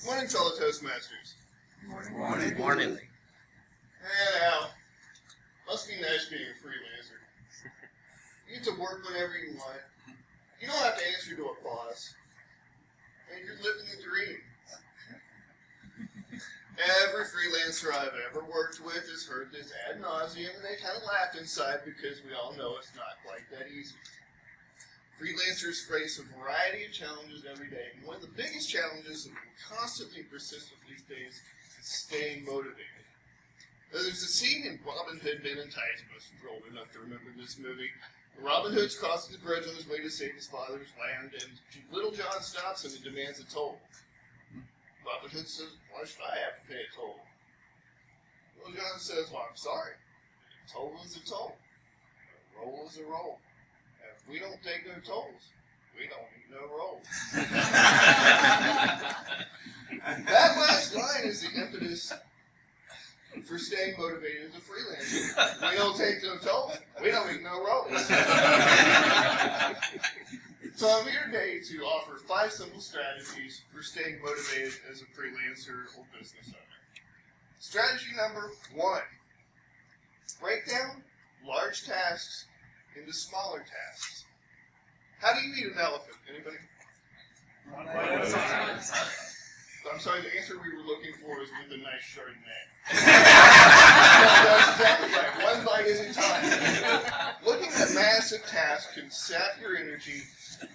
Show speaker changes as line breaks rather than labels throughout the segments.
Morning, fellow Toastmasters.
Morning.
Morning.
Now, must be nice being a freelancer. You get to work whenever you want. You don't have to answer to a boss. And you're living the dream. Every freelancer I've ever worked with has heard this ad nauseum, and they kind of laugh inside because we all know it's not quite that easy. Freelancers face a variety of challenges every day, and one of the biggest challenges that we constantly persist with these days is staying motivated. There's a scene in Robin Hood, Men in Tights. Most of you are old enough to remember this movie. Robin Hood's crossing the bridge on his way to save his father's land, and Little John stops him and demands a toll. Robin Hood says, "Why should I have to pay a toll?" Little John says, "Well, I'm sorry. A toll is a toll. A roll is a roll. If we don't take no tolls, we don't need no rolls." That last line is the impetus for staying motivated as a freelancer. We don't take no tolls, we don't need no rolls. So I'm here today to offer 5 simple strategies for staying motivated as a freelancer or business owner. Strategy number 1. Break down large tasks into smaller tasks. How do you eat an elephant? Anybody? I'm sorry, the answer we were looking for is with a nice Chardonnay. That's exactly right. One bite at a time. Looking at a massive task can sap your energy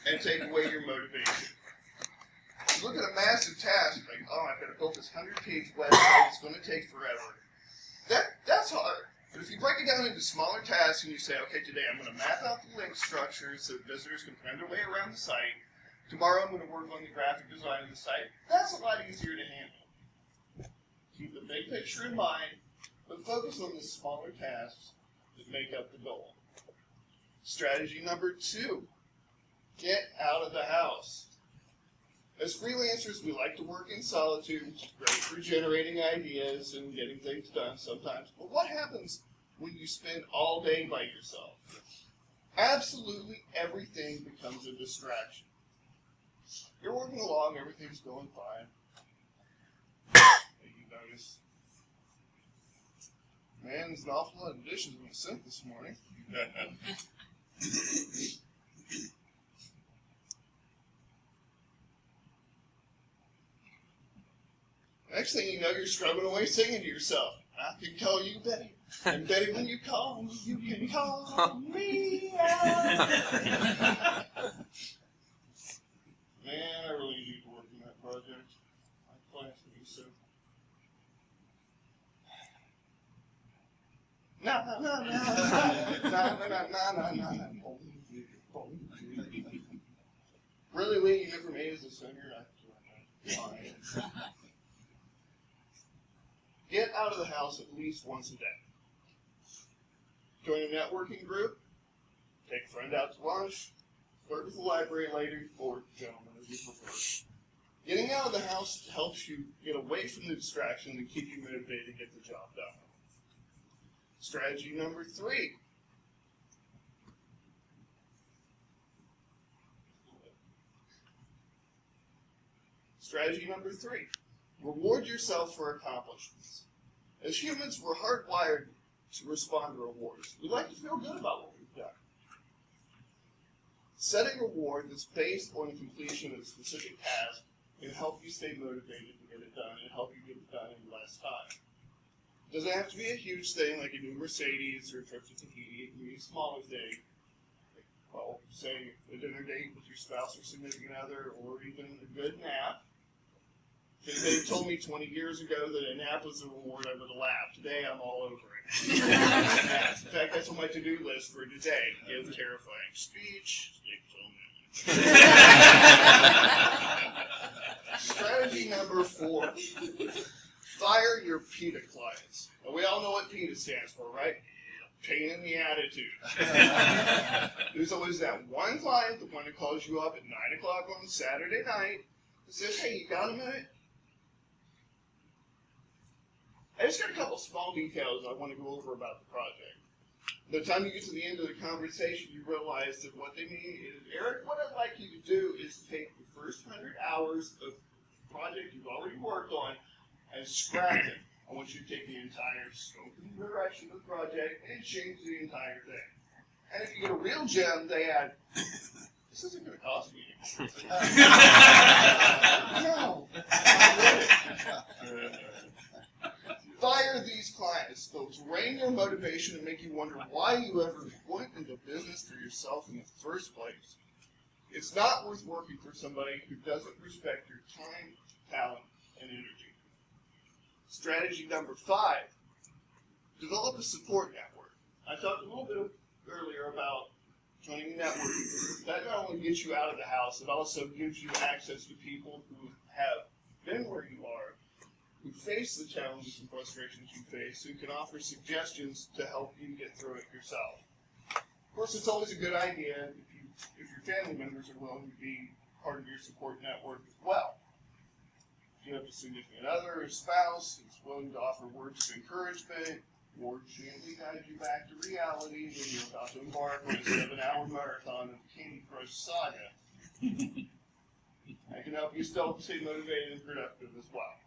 and take away your motivation. You look at a massive task, like, oh, I've got to build this 100-page website, it's going to take forever. That's hard. But if you break it down into smaller tasks and you say, okay, today I'm going to map out the link structure so visitors can find their way around the site. Tomorrow I'm going to work on the graphic design of the site. That's a lot easier to handle. Keep the big picture in mind, but focus on the smaller tasks that make up the goal. Strategy number 2. Get out of the house. As freelancers, we like to work in solitude, which is great for generating ideas and getting things done sometimes. But what happens when you spend all day by yourself? Absolutely everything becomes a distraction. You're working along, everything's going fine. And you notice, man, there's an awful lot of dishes in the sink this morning. Next thing you know, you're scrubbing away singing to yourself. I can call you Betty. And Betty, when you call me, you can call me out. Man, I really need to work on that project. My class would be so. Really, Lee, you never made as a singer? Get out of the house at least once a day. Join a networking group. Take a friend out to lunch. Flirt with the library lady, or gentleman as you prefer. Getting out of the house helps you get away from the distraction and keep you motivated to get the job done. Strategy number 3. Strategy number 3. Reward yourself for accomplishments. As humans, we're hardwired to respond to rewards. We like to feel good about what we've done. Set a reward that's based on completion of a specific task can help you stay motivated to get it done and help you get it done in less time. It doesn't have to be a huge thing like a new Mercedes or a trip to Tahiti. It can be a smaller thing. Well, say a dinner date with your spouse or significant other, or even a good nap. If anybody told me 20 years ago that a nap was a reward, I would have laughed. Today, I'm all over it. In fact, that's on my to-do list for today. Give terrifying speech. Strategy number 4. Fire your PETA clients. Now, we all know what PETA stands for, right? Pain in the attitude. There's always that one client, the one that calls you up at 9 o'clock on Saturday night, and says, hey, you got a minute? I just got a couple small details I want to go over about the project. By the time you get to the end of the conversation, you realize that what they mean is, Eric, what I'd like you to do is take the first 100 hours of project you've already worked on and scrap it. I want you to take the entire scope and direction of the project and change the entire thing. And if you get a real gem, they add, this isn't going to cost me anything. No, not really. Fire these clients. They'll drain your motivation and make you wonder why you ever went into business for yourself in the first place. It's not worth working for somebody who doesn't respect your time, talent, and energy. Strategy number 5, develop a support network. I talked a little bit earlier about joining a network. That not only gets you out of the house, it also gives you access to people who have been where you are, who face the challenges and frustrations you face, who can offer suggestions to help you get through it yourself. Of course, it's always a good idea if your family members are willing to be part of your support network as well. If you have a significant other or spouse who's willing to offer words of encouragement or gently guide you back to reality when you're about to embark on a 7-hour marathon of Candy Crush Saga, I can help you still stay motivated and productive as well.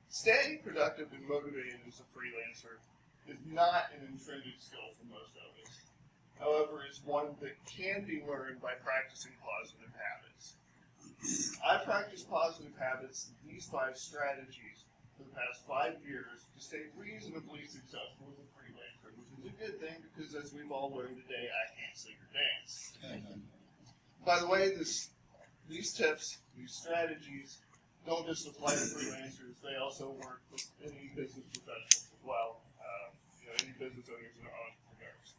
Staying productive and motivated as a freelancer is not an intrinsic skill for most of us. However, it's one that can be learned by practicing positive habits. I practiced positive habits, these 5 strategies, for the past 5 years to stay reasonably successful as a freelancer, which is a good thing because, as we've all learned today, I can't sing or dance. By the way, these tips, these strategies, don't just apply to freelancers, they also work with any business professionals as well, any business owners and entrepreneurs.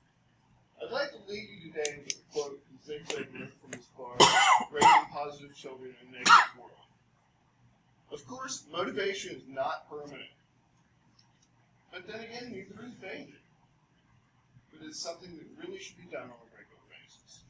I'd like to leave you today with a quote from Zig Ziglar from his book, Raising Positive Children in a Negative World. Of course, motivation is not permanent. But then again, neither is danger. But it's something that really should be done on a regular basis.